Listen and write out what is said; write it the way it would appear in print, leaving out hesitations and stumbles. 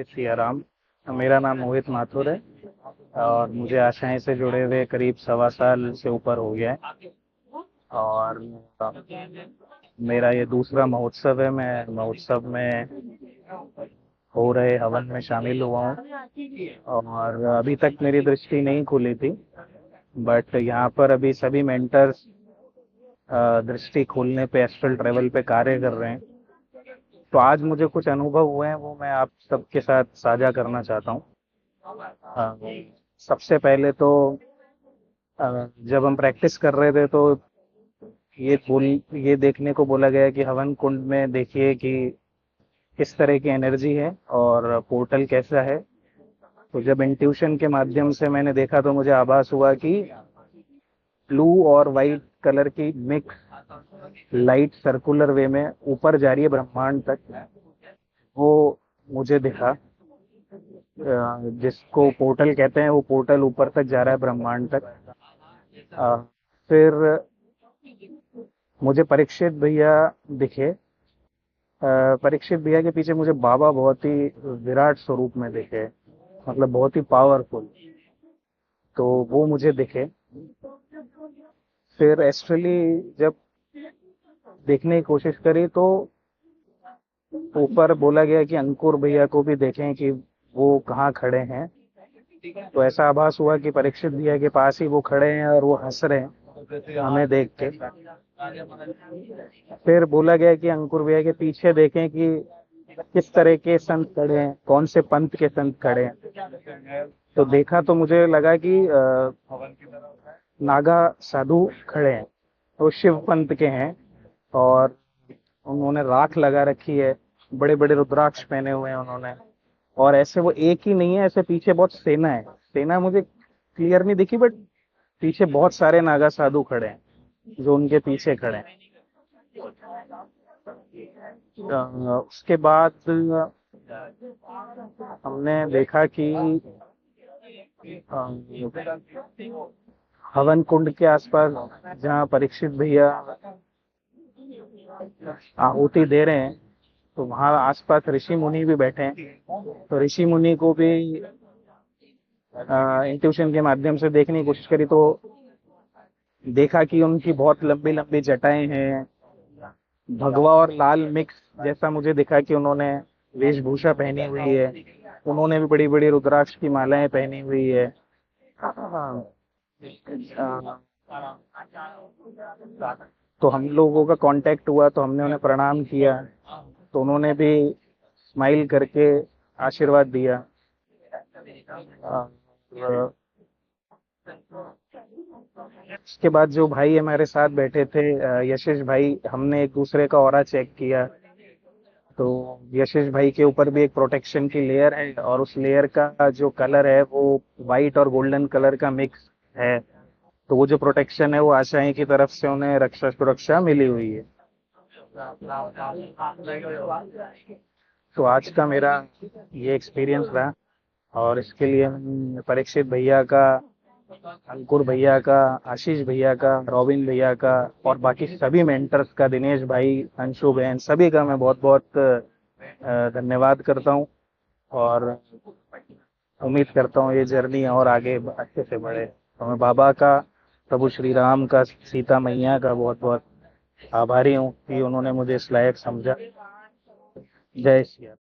सिया राम। मेरा नाम मोहित माथुर है और मुझे आशाएं से जुड़े हुए करीब 1.25 साल से ऊपर हो गया है। और मेरा ये दूसरा महोत्सव है। मैं महोत्सव में हो रहे हवन में शामिल हुआ हूँ और अभी तक मेरी दृष्टि नहीं खुली थी, बट यहाँ पर अभी सभी मेंटर्स दृष्टि खोलने पे एस्ट्रल ट्रेवल पे कार्य कर रहे हैं। तो आज मुझे कुछ अनुभव हुए हैं, वो मैं आप सबके साथ साझा करना चाहता हूँ। अ, सबसे पहले तो जब हम प्रैक्टिस कर रहे थे तो ये देखने को बोला गया कि हवन कुंड में देखिए कि किस तरह की एनर्जी है और पोर्टल कैसा है। तो जब इंट्यूशन के माध्यम से मैंने देखा तो मुझे आभास हुआ कि ब्लू और वाइट कलर की मिक्स लाइट सर्कुलर वे में ऊपर जा रही है ब्रह्मांड तक। वो मुझे दिखा। जिसको पोर्टल कहते हैं, वो पोर्टल ऊपर तक जा रहा है ब्रह्मांड तक। अ, फिर मुझे परीक्षित भैया दिखे। परीक्षित भैया के पीछे मुझे बाबा बहुत ही विराट स्वरूप में दिखे, मतलब बहुत ही पावरफुल। तो वो मुझे दिखे। फिर एस्ट्रली जब देखने की कोशिश करी तो ऊपर बोला गया कि अंकुर भैया को भी देखें कि वो कहाँ खड़े हैं। तो ऐसा आभास हुआ कि परीक्षित भैया के पास ही वो खड़े हैं और वो हंस रहे हैं हमें देख के। फिर बोला गया कि अंकुर भैया के पीछे देखें कि किस तरह के संत खड़े हैं, कौन से पंथ के संत खड़े हैं। तो देखा तो मुझे लगा कि नागा साधु खड़े हैं, वो शिव पंथ के हैं और उन्होंने राख लगा रखी है, बड़े बड़े रुद्राक्ष पहने हुए हैं उन्होंने। और ऐसे वो एक ही नहीं है, ऐसे पीछे बहुत सेना है। सेना मुझे क्लियर नहीं दिखी, बट पीछे बहुत सारे नागा साधु खड़े हैं जो उनके पीछे खड़े हैं। उसके बाद हमने देखा कि हवन कुंड के आसपास जहाँ परीक्षित भैया आहुति दे रहे हैं, तो वहाँ आसपास ऋषि मुनि भी बैठे हैं। तो ऋषि मुनि को भी इंट्यूशन के माध्यम से देखने की कोशिश करी तो देखा कि उनकी बहुत लंबी लंबी जटाएं हैं, भगवा और लाल मिक्स जैसा मुझे दिखा कि उन्होंने वेशभूषा पहनी हुई है। उन्होंने भी बड़ी बड़ी रुद्राक्ष की मालाएं पहनी हुई है। तो हम लोगों का कांटेक्ट हुआ तो हमने उन्हें प्रणाम किया, तो उन्होंने भी स्माइल करके आशीर्वाद दिया। उसके बाद जो भाई हमारे साथ बैठे थे, यशिश भाई, हमने एक दूसरे का ऑरा चेक किया। तो यशिश भाई के ऊपर भी एक प्रोटेक्शन की लेयर है और उस लेयर का जो कलर है वो वाइट और गोल्डन कलर का मिक्स है। तो वो जो प्रोटेक्शन है वो आशाएं की तरफ से उन्हें रक्षा सुरक्षा मिली हुई है। तो आज का मेरा ये एक्सपीरियंस रहा और इसके लिए मैं परीक्षित भैया का, अंकुर भैया का, आशीष भैया का, रॉबिन भैया का और बाकी सभी मेंटर्स का, दिनेश भाई, अंशु बहन, सभी का मैं बहुत बहुत धन्यवाद करता हूँ। और उम्मीद करता हूँ ये जर्नी और आगे अच्छे से बढ़े। तो मैं बाबा का, प्रभु श्री राम का, सीता मैया का बहुत बहुत आभारी हूँ कि उन्होंने मुझे इस लायक समझा। जय श्री राम।